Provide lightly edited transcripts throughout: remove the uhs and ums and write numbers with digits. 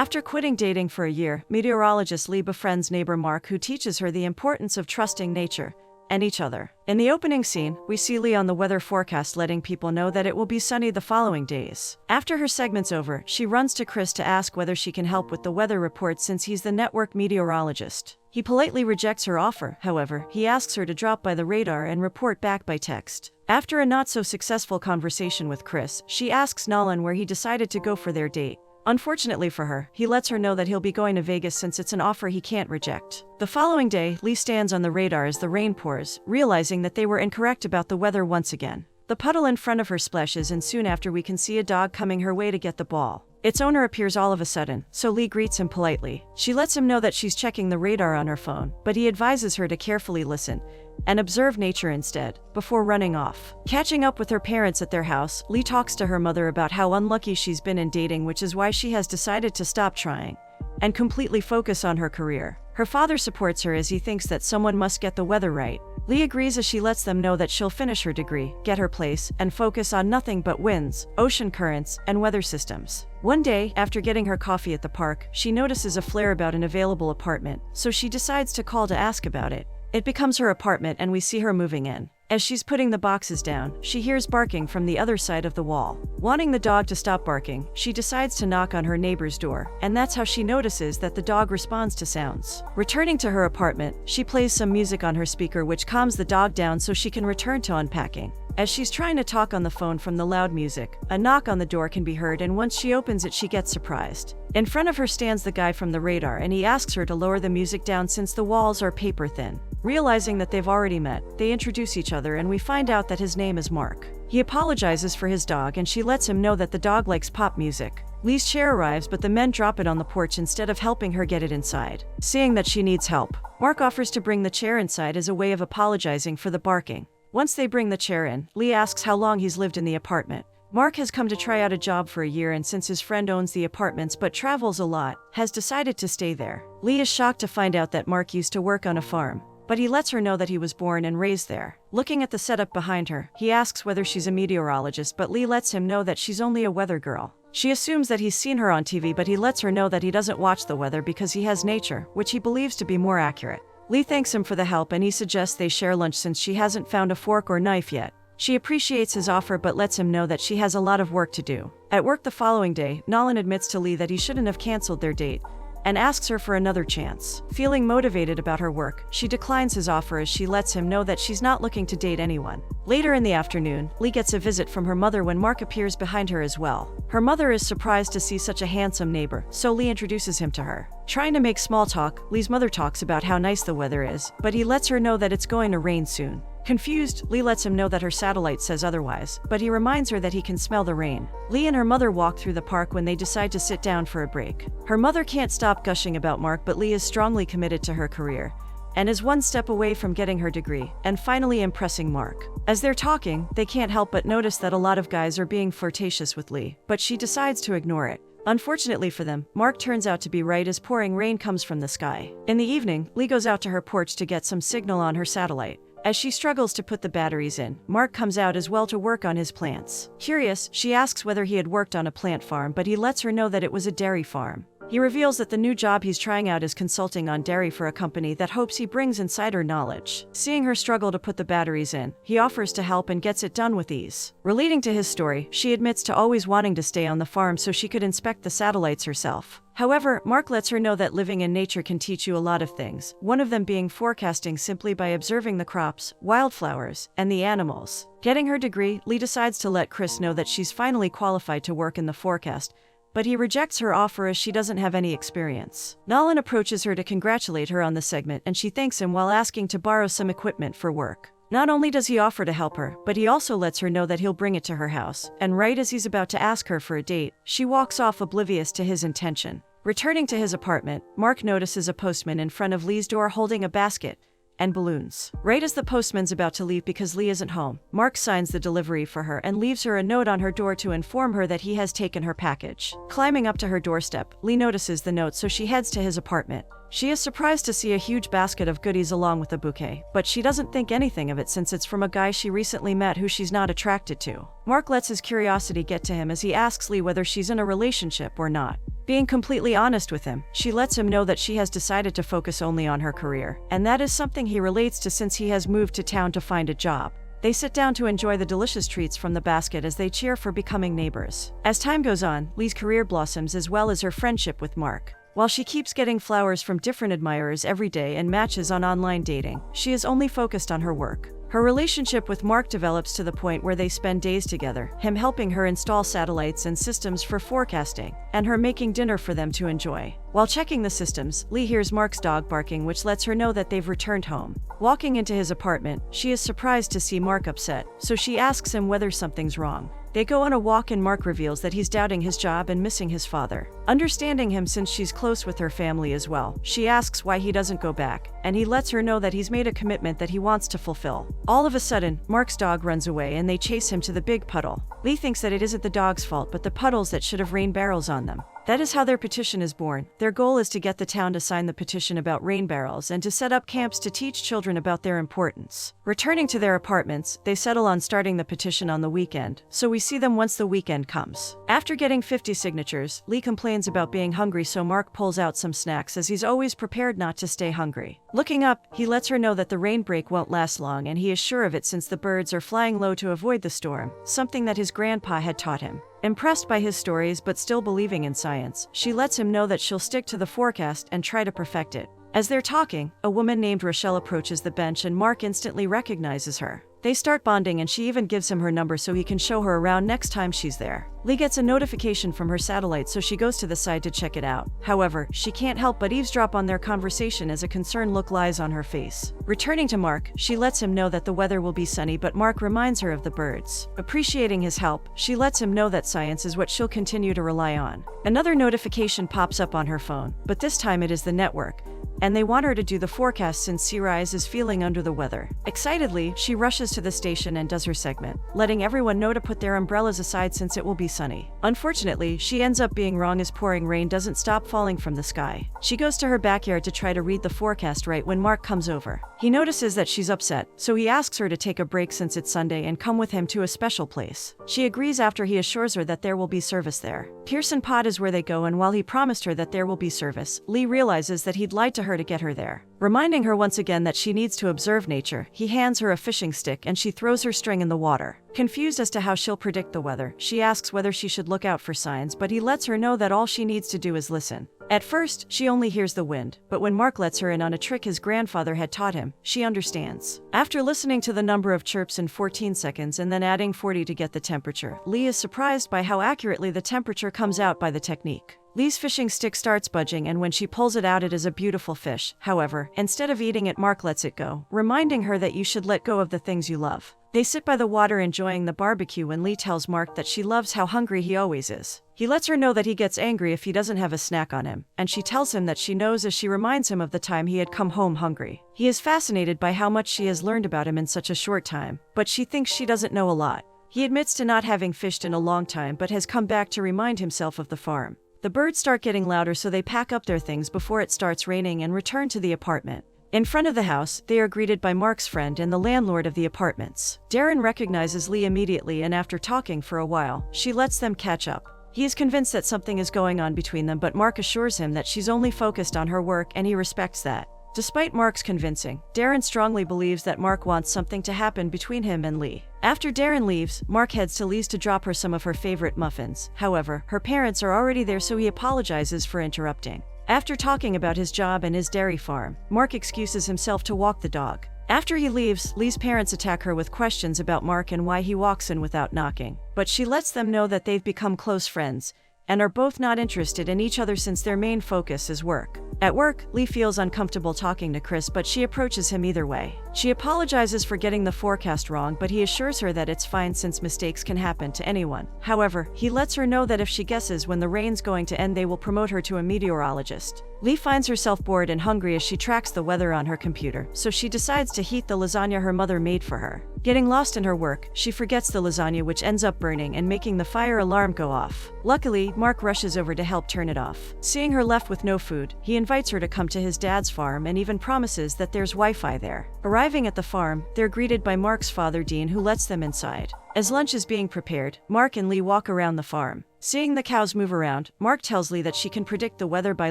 After quitting dating for a year, meteorologist Lee befriends neighbor Mark, who teaches her the importance of trusting nature and each other. In the opening scene, we see Lee on the weather forecast letting people know that it will be sunny the following days. After her segment's over, she runs to Chris to ask whether she can help with the weather report since he's the network meteorologist. He politely rejects her offer, however. He asks her to drop by the radar and report back by text. After a not-so-successful conversation with Chris, she asks Nolan where he decided to go for their date. Unfortunately for her, he lets her know that he'll be going to Vegas since it's an offer he can't reject. The following day, Lee stands on the radar as the rain pours, realizing that they were incorrect about the weather once again. The puddle in front of her splashes, and soon after we can see a dog coming her way to get the ball. Its owner appears all of a sudden, so Lee greets him politely. She lets him know that she's checking the radar on her phone, but he advises her to carefully listen and observe nature instead, before running off. Catching up with her parents at their house, Lee talks to her mother about how unlucky she's been in dating, which is why she has decided to stop trying and completely focus on her career. Her father supports her as he thinks that someone must get the weather right. Lee agrees as she lets them know that she'll finish her degree, get her place, and focus on nothing but winds, ocean currents, and weather systems. One day, after getting her coffee at the park, she notices a flare about an available apartment, so she decides to call to ask about it. It becomes her apartment and we see her moving in. As she's putting the boxes down, she hears barking from the other side of the wall. Wanting the dog to stop barking, she decides to knock on her neighbor's door, and that's how she notices that the dog responds to sounds. Returning to her apartment, she plays some music on her speaker which calms the dog down so she can return to unpacking. As she's trying to talk on the phone from the loud music, a knock on the door can be heard, and once she opens it she gets surprised. In front of her stands the guy from the radar, and he asks her to lower the music down since the walls are paper thin. Realizing that they've already met, they introduce each other and we find out that his name is Mark. He apologizes for his dog and she lets him know that the dog likes pop music. Lee's chair arrives, but the men drop it on the porch instead of helping her get it inside. Seeing that she needs help, Mark offers to bring the chair inside as a way of apologizing for the barking. Once they bring the chair in, Lee asks how long he's lived in the apartment. Mark has come to try out a job for a year, and since his friend owns the apartments but travels a lot, has decided to stay there. Lee is shocked to find out that Mark used to work on a farm, but he lets her know that he was born and raised there. Looking at the setup behind her, he asks whether she's a meteorologist, but Lee lets him know that she's only a weather girl. She assumes that he's seen her on TV, but he lets her know that he doesn't watch the weather because he has nature, which he believes to be more accurate. Lee thanks him for the help and he suggests they share lunch since she hasn't found a fork or knife yet. She appreciates his offer but lets him know that she has a lot of work to do. At work the following day, Nolan admits to Lee that he shouldn't have canceled their date and asks her for another chance. Feeling motivated about her work, she declines his offer as she lets him know that she's not looking to date anyone. Later in the afternoon, Lee gets a visit from her mother when Mark appears behind her as well. Her mother is surprised to see such a handsome neighbor, so Lee introduces him to her. Trying to make small talk, Lee's mother talks about how nice the weather is, but he lets her know that it's going to rain soon. Confused, Lee lets him know that her satellite says otherwise, but he reminds her that he can smell the rain. Lee and her mother walk through the park when they decide to sit down for a break. Her mother can't stop gushing about Mark, but Lee is strongly committed to her career and is one step away from getting her degree and finally impressing Mark. As they're talking, they can't help but notice that a lot of guys are being flirtatious with Lee, but she decides to ignore it. Unfortunately for them, Mark turns out to be right as pouring rain comes from the sky. In the evening, Lee goes out to her porch to get some signal on her satellite. As she struggles to put the batteries in, Mark comes out as well to work on his plants. Curious, she asks whether he had worked on a plant farm, but he lets her know that it was a dairy farm. He reveals that the new job he's trying out is consulting on dairy for a company that hopes he brings insider knowledge. Seeing her struggle to put the batteries in, he offers to help and gets it done with ease. Relating to his story, she admits to always wanting to stay on the farm so she could inspect the satellites herself. However, Mark lets her know that living in nature can teach you a lot of things, one of them being forecasting simply by observing the crops, wildflowers, and the animals. Getting her degree, Lee decides to let Chris know that she's finally qualified to work in the forecast, but he rejects her offer as she doesn't have any experience. Nolan approaches her to congratulate her on the segment, and she thanks him while asking to borrow some equipment for work. Not only does he offer to help her, but he also lets her know that he'll bring it to her house, and right as he's about to ask her for a date, she walks off oblivious to his intention. Returning to his apartment, Mark notices a postman in front of Lee's door holding a basket and balloons. Right as the postman's about to leave because Lee isn't home, Mark signs the delivery for her and leaves her a note on her door to inform her that he has taken her package. Climbing up to her doorstep, Lee notices the note, so she heads to his apartment. She is surprised to see a huge basket of goodies along with a bouquet, but she doesn't think anything of it since it's from a guy she recently met who she's not attracted to. Mark lets his curiosity get to him as he asks Lee whether she's in a relationship or not. Being completely honest with him, she lets him know that she has decided to focus only on her career, and that is something he relates to since he has moved to town to find a job. They sit down to enjoy the delicious treats from the basket as they cheer for becoming neighbors. As time goes on, Lee's career blossoms as well as her friendship with Mark. While she keeps getting flowers from different admirers every day and matches on online dating, she is only focused on her work. Her relationship with Mark develops to the point where they spend days together, him helping her install satellites and systems for forecasting, and her making dinner for them to enjoy. While checking the systems, Lee hears Mark's dog barking, which lets her know that they've returned home. Walking into his apartment, she is surprised to see Mark upset, so she asks him whether something's wrong. They go on a walk and Mark reveals that he's doubting his job and missing his father. Understanding him since she's close with her family as well, she asks why he doesn't go back, and he lets her know that he's made a commitment that he wants to fulfill. All of a sudden, Mark's dog runs away and they chase him to the big puddle. Lee thinks that it isn't the dog's fault but the puddles that should have rain barrels on them. That is how their petition is born. Their goal is to get the town to sign the petition about rain barrels and to set up camps to teach children about their importance. Returning to their apartments, they settle on starting the petition on the weekend, so we see them once the weekend comes. After getting 50 signatures, Lee complains about being hungry, so Mark pulls out some snacks as he's always prepared not to stay hungry. Looking up, he lets her know that the rain break won't last long, and he is sure of it since the birds are flying low to avoid the storm, something that his grandpa had taught him. Impressed by his stories but still believing in science, she lets him know that she'll stick to the forecast and try to perfect it. As they're talking, a woman named Rochelle approaches the bench and Mark instantly recognizes her. They start bonding and she even gives him her number so he can show her around next time she's there. Lee gets a notification from her satellite, so she goes to the side to check it out. However, she can't help but eavesdrop on their conversation as a concerned look lies on her face. Returning to Mark, she lets him know that the weather will be sunny, but Mark reminds her of the birds. Appreciating his help, she lets him know that science is what she'll continue to rely on. Another notification pops up on her phone, but this time it is the network, and they want her to do the forecast since Sea-Rise is feeling under the weather. Excitedly, she rushes to the station and does her segment, letting everyone know to put their umbrellas aside since it will be sunny. Unfortunately, she ends up being wrong as pouring rain doesn't stop falling from the sky. She goes to her backyard to try to read the forecast right when Mark comes over. He notices that she's upset, so he asks her to take a break since it's Sunday and come with him to a special place. She agrees after he assures her that there will be service there. Pearson Pod is where they go, and while he promised her that there will be service, Lee realizes that he'd lied to her to get her there. Reminding her once again that she needs to observe nature, he hands her a fishing stick and she throws her string in the water. Confused as to how she'll predict the weather, she asks whether she should look out for signs, but he lets her know that all she needs to do is listen. At first, she only hears the wind, but when Mark lets her in on a trick his grandfather had taught him, she understands. After listening to the number of chirps in 14 seconds and then adding 40 to get the temperature, Lee is surprised by how accurately the temperature comes out by the technique. Lee's fishing stick starts budging, and when she pulls it out, it is a beautiful fish. However, instead of eating it, Mark lets it go, reminding her that you should let go of the things you love. They sit by the water enjoying the barbecue when Lee tells Mark that she loves how hungry he always is. He lets her know that he gets angry if he doesn't have a snack on him, and she tells him that she knows as she reminds him of the time he had come home hungry. He is fascinated by how much she has learned about him in such a short time, but she thinks she doesn't know a lot. He admits to not having fished in a long time but has come back to remind himself of the farm. The birds start getting louder, so they pack up their things before it starts raining and return to the apartment. In front of the house, they are greeted by Mark's friend and the landlord of the apartments. Darren recognizes Lee immediately, and after talking for a while, she lets them catch up. He is convinced that something is going on between them, but Mark assures him that she's only focused on her work, and he respects that. Despite Mark's convincing, Darren strongly believes that Mark wants something to happen between him and Lee. After Darren leaves, Mark heads to Lee's to drop her some of her favorite muffins. However, her parents are already there, so he apologizes for interrupting. After talking about his job and his dairy farm, Mark excuses himself to walk the dog. After he leaves, Lee's parents attack her with questions about Mark and why he walks in without knocking. But she lets them know that they've become close friends and are both not interested in each other since their main focus is work. At work, Lee feels uncomfortable talking to Chris, but she approaches him either way. She apologizes for getting the forecast wrong, but he assures her that it's fine since mistakes can happen to anyone. However, he lets her know that if she guesses when the rain's going to end, they will promote her to a meteorologist. Lee finds herself bored and hungry as she tracks the weather on her computer, so she decides to heat the lasagna her mother made for her. Getting lost in her work, she forgets the lasagna, which ends up burning and making the fire alarm go off. Luckily, Mark rushes over to help turn it off. Seeing her left with no food, he invites her to come to his dad's farm and even promises that there's Wi-Fi there. Arriving at the farm, they're greeted by Mark's father, Dean, who lets them inside. As lunch is being prepared, Mark and Lee walk around the farm. Seeing the cows move around, Mark tells Lee that she can predict the weather by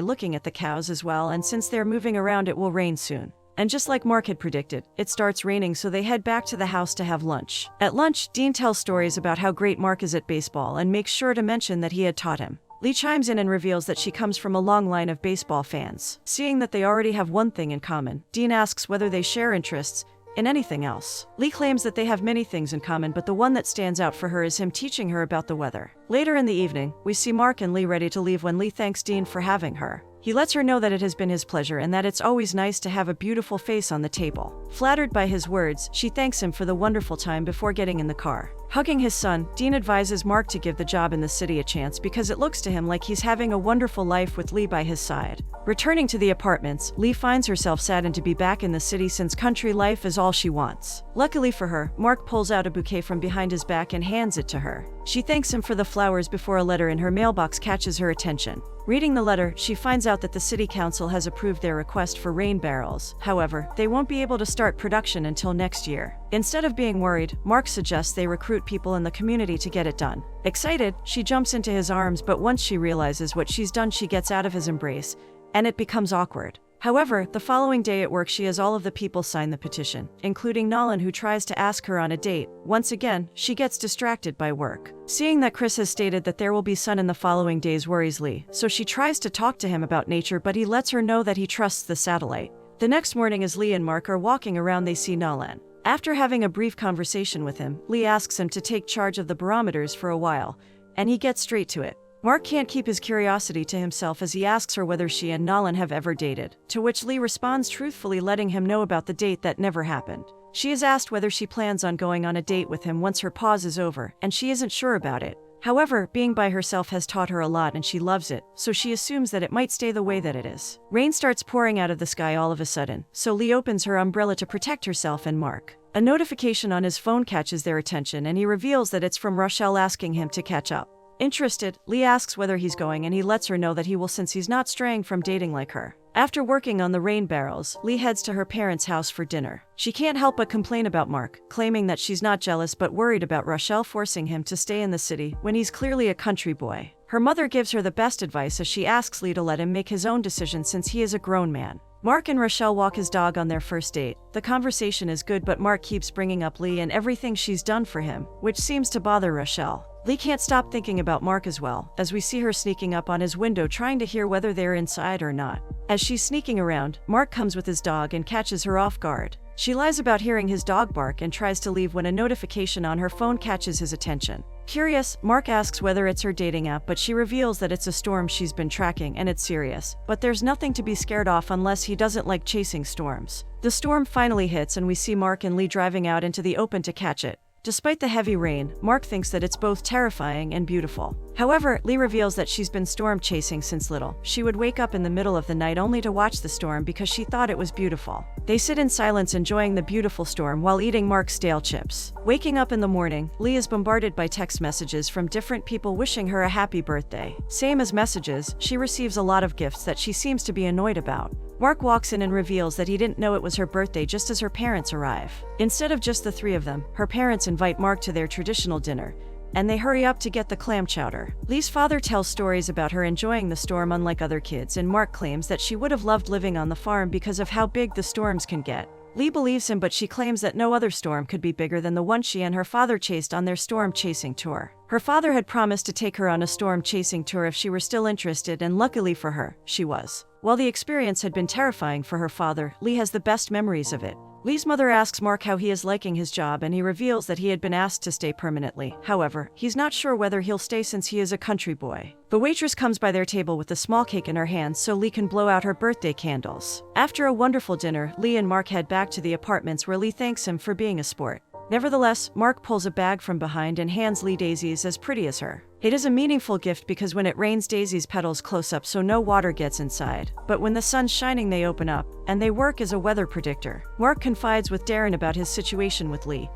looking at the cows as well, and since they're moving around, it will rain soon. And just like Mark had predicted, it starts raining, so they head back to the house to have lunch. At lunch, Dean tells stories about how great Mark is at baseball and makes sure to mention that he had taught him. Lee chimes in and reveals that she comes from a long line of baseball fans. Seeing that they already have one thing in common, Dean asks whether they share interests in anything else. Lee claims that they have many things in common, but the one that stands out for her is him teaching her about the weather. Later in the evening, we see Mark and Lee ready to leave when Lee thanks Dean for having her. He lets her know that it has been his pleasure and that it's always nice to have a beautiful face on the table. Flattered by his words, she thanks him for the wonderful time before getting in the car. Hugging his son, Dean advises Mark to give the job in the city a chance because it looks to him like he's having a wonderful life with Lee by his side. Returning to the apartments, Lee finds herself saddened to be back in the city since country life is all she wants. Luckily for her, Mark pulls out a bouquet from behind his back and hands it to her. She thanks him for the flowers before a letter in her mailbox catches her attention. Reading the letter, she finds out that the city council has approved their request for rain barrels. However, they won't be able to start production until next year. Instead of being worried, Mark suggests they recruit people in the community to get it done. Excited, she jumps into his arms, but once she realizes what she's done, she gets out of his embrace, and it becomes awkward. However, the following day at work, she has all of the people sign the petition, including Nolan, who tries to ask her on a date. Once again, she gets distracted by work. Seeing that Chris has stated that there will be sun in the following days worries Lee, so she tries to talk to him about nature, but he lets her know that he trusts the satellite. The next morning, as Lee and Mark are walking around, they see Nolan. After having a brief conversation with him, Lee asks him to take charge of the barometers for a while, and he gets straight to it. Mark can't keep his curiosity to himself as he asks her whether she and Nolan have ever dated, to which Lee responds truthfully, letting him know about the date that never happened. She is asked whether she plans on going on a date with him once her pause is over, and she isn't sure about it. However, being by herself has taught her a lot and she loves it, so she assumes that it might stay the way that it is. Rain starts pouring out of the sky all of a sudden, so Lee opens her umbrella to protect herself and Mark. A notification on his phone catches their attention and he reveals that it's from Rochelle asking him to catch up. Interested, Lee asks whether he's going and he lets her know that he will since he's not straying from dating like her. After working on the rain barrels, Lee heads to her parents' house for dinner. She can't help but complain about Mark, claiming that she's not jealous but worried about Rochelle forcing him to stay in the city when he's clearly a country boy. Her mother gives her the best advice as she asks Lee to let him make his own decision since he is a grown man. Mark and Rochelle walk his dog on their first date. The conversation is good, but Mark keeps bringing up Lee and everything she's done for him, which seems to bother Rochelle. Lee can't stop thinking about Mark as well, as we see her sneaking up on his window trying to hear whether they're inside or not. As she's sneaking around, Mark comes with his dog and catches her off guard. She lies about hearing his dog bark and tries to leave when a notification on her phone catches his attention. Curious, Mark asks whether it's her dating app, but she reveals that it's a storm she's been tracking and it's serious. But there's nothing to be scared off unless he doesn't like chasing storms. The storm finally hits and we see Mark and Lee driving out into the open to catch it. Despite the heavy rain, Mark thinks that it's both terrifying and beautiful. However, Lee reveals that she's been storm chasing since little. She would wake up in the middle of the night only to watch the storm because she thought it was beautiful. They sit in silence enjoying the beautiful storm while eating Mark's stale chips. Waking up in the morning, Lee is bombarded by text messages from different people wishing her a happy birthday. Same as messages, she receives a lot of gifts that she seems to be annoyed about. Mark walks in and reveals that he didn't know it was her birthday just as her parents arrive. Instead of just the three of them, her parents invite Mark to their traditional dinner, and they hurry up to get the clam chowder. Lee's father tells stories about her enjoying the storm unlike other kids, and Mark claims that she would have loved living on the farm because of how big the storms can get. Lee believes him, but she claims that no other storm could be bigger than the one she and her father chased on their storm chasing tour. Her father had promised to take her on a storm chasing tour if she were still interested, and luckily for her, she was. While the experience had been terrifying for her father, Lee has the best memories of it. Lee's mother asks Mark how he is liking his job, and he reveals that he had been asked to stay permanently. However, he's not sure whether he'll stay since he is a country boy. The waitress comes by their table with a small cake in her hand so Lee can blow out her birthday candles. After a wonderful dinner, Lee and Mark head back to the apartments where Lee thanks him for being a sport. Nevertheless, Mark pulls a bag from behind and hands Lee daisies as pretty as her. It is a meaningful gift because when it rains, daisies petals close up so no water gets inside. But when the sun's shining, they open up, and they work as a weather predictor. Mark confides with Darren about his situation with Lee,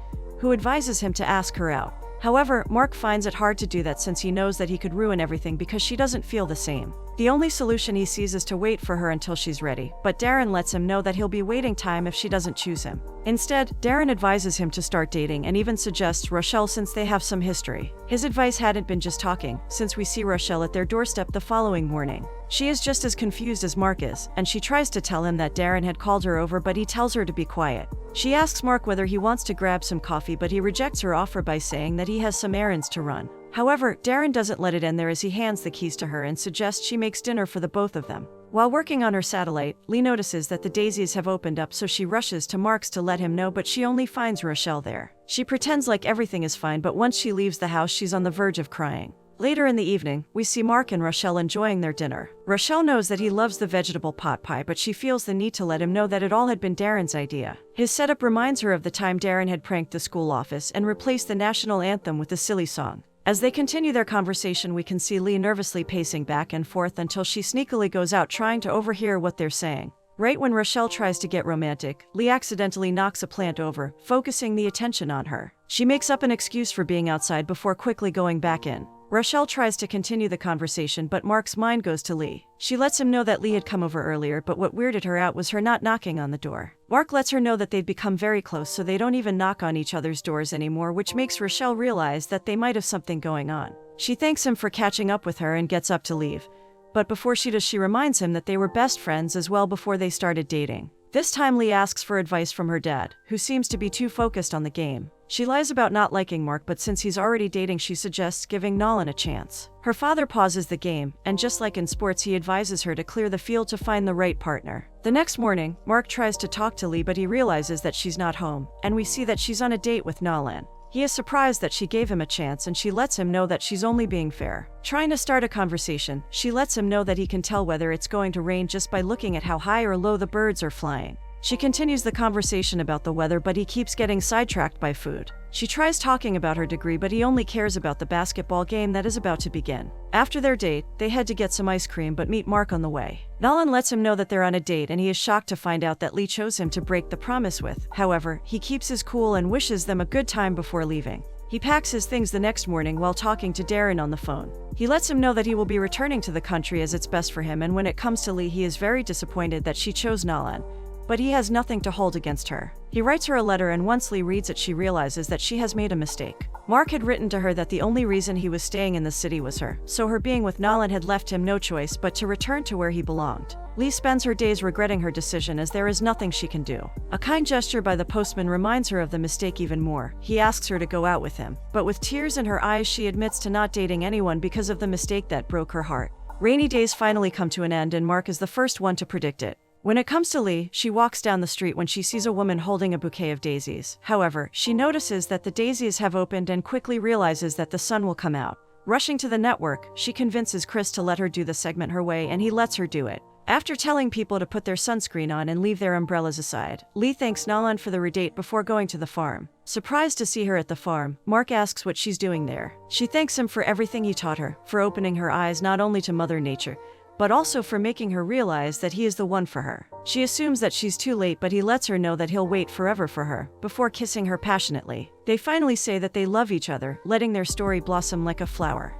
who advises him to ask her out. However, Mark finds it hard to do that since he knows that he could ruin everything because she doesn't feel the same. The only solution he sees is to wait for her until she's ready, but Darren lets him know that he'll be waiting time if she doesn't choose him. Instead, Darren advises him to start dating and even suggests Rochelle since they have some history. His advice hadn't been just talking, since we see Rochelle at their doorstep the following morning. She is just as confused as Mark is, and she tries to tell him that Darren had called her over, but he tells her to be quiet. She asks Mark whether he wants to grab some coffee, but he rejects her offer by saying that he has some errands to run. However, Darren doesn't let it end there as he hands the keys to her and suggests she makes dinner for the both of them. While working on her satellite, Lee notices that the daisies have opened up, so she rushes to Mark's to let him know, but she only finds Rochelle there. She pretends like everything is fine, but once she leaves the house, she's on the verge of crying. Later in the evening, we see Mark and Rochelle enjoying their dinner. Rochelle knows that he loves the vegetable pot pie, but she feels the need to let him know that it all had been Darren's idea. His setup reminds her of the time Darren had pranked the school office and replaced the national anthem with a silly song. As they continue their conversation, we can see Lee nervously pacing back and forth until she sneakily goes out trying to overhear what they're saying. Right when Rochelle tries to get romantic, Lee accidentally knocks a plant over, focusing the attention on her. She makes up an excuse for being outside before quickly going back in. Rochelle tries to continue the conversation, but Mark's mind goes to Lee. She lets him know that Lee had come over earlier, but what weirded her out was her not knocking on the door. Mark lets her know that they'd become very close, so they don't even knock on each other's doors anymore, which makes Rochelle realize that they might have something going on. She thanks him for catching up with her and gets up to leave. But before she does, she reminds him that they were best friends as well before they started dating. This time Lee asks for advice from her dad, who seems to be too focused on the game. She lies about not liking Mark, but since he's already dating, she suggests giving Nolan a chance. Her father pauses the game, and just like in sports, he advises her to clear the field to find the right partner. The next morning, Mark tries to talk to Lee, but he realizes that she's not home, and we see that she's on a date with Nolan. He is surprised that she gave him a chance, and she lets him know that she's only being fair. Trying to start a conversation, she lets him know that he can tell whether it's going to rain just by looking at how high or low the birds are flying. She continues the conversation about the weather, but he keeps getting sidetracked by food. She tries talking about her degree, but he only cares about the basketball game that is about to begin. After their date, they head to get some ice cream but meet Mark on the way. Nolan lets him know that they're on a date, and he is shocked to find out that Lee chose him to break the promise with. However, he keeps his cool and wishes them a good time before leaving. He packs his things the next morning while talking to Darren on the phone. He lets him know that he will be returning to the country as it's best for him, and when it comes to Lee, he is very disappointed that she chose Nolan. But he has nothing to hold against her. He writes her a letter, and once Lee reads it, she realizes that she has made a mistake. Mark had written to her that the only reason he was staying in the city was her, so her being with Nolan had left him no choice but to return to where he belonged. Lee spends her days regretting her decision as there is nothing she can do. A kind gesture by the postman reminds her of the mistake even more. He asks her to go out with him, but with tears in her eyes, she admits to not dating anyone because of the mistake that broke her heart. Rainy days finally come to an end, and Mark is the first one to predict it. When it comes to Lee, she walks down the street when she sees a woman holding a bouquet of daisies. However, she notices that the daisies have opened and quickly realizes that the sun will come out. Rushing to the network, she convinces Chris to let her do the segment her way, and he lets her do it. After telling people to put their sunscreen on and leave their umbrellas aside, Lee thanks Nolan for the redate before going to the farm. Surprised to see her at the farm, Mark asks what she's doing there. She thanks him for everything he taught her, for opening her eyes not only to Mother Nature, but also for making her realize that he is the one for her. She assumes that she's too late, but he lets her know that he'll wait forever for her, before kissing her passionately. They finally say that they love each other, letting their story blossom like a flower.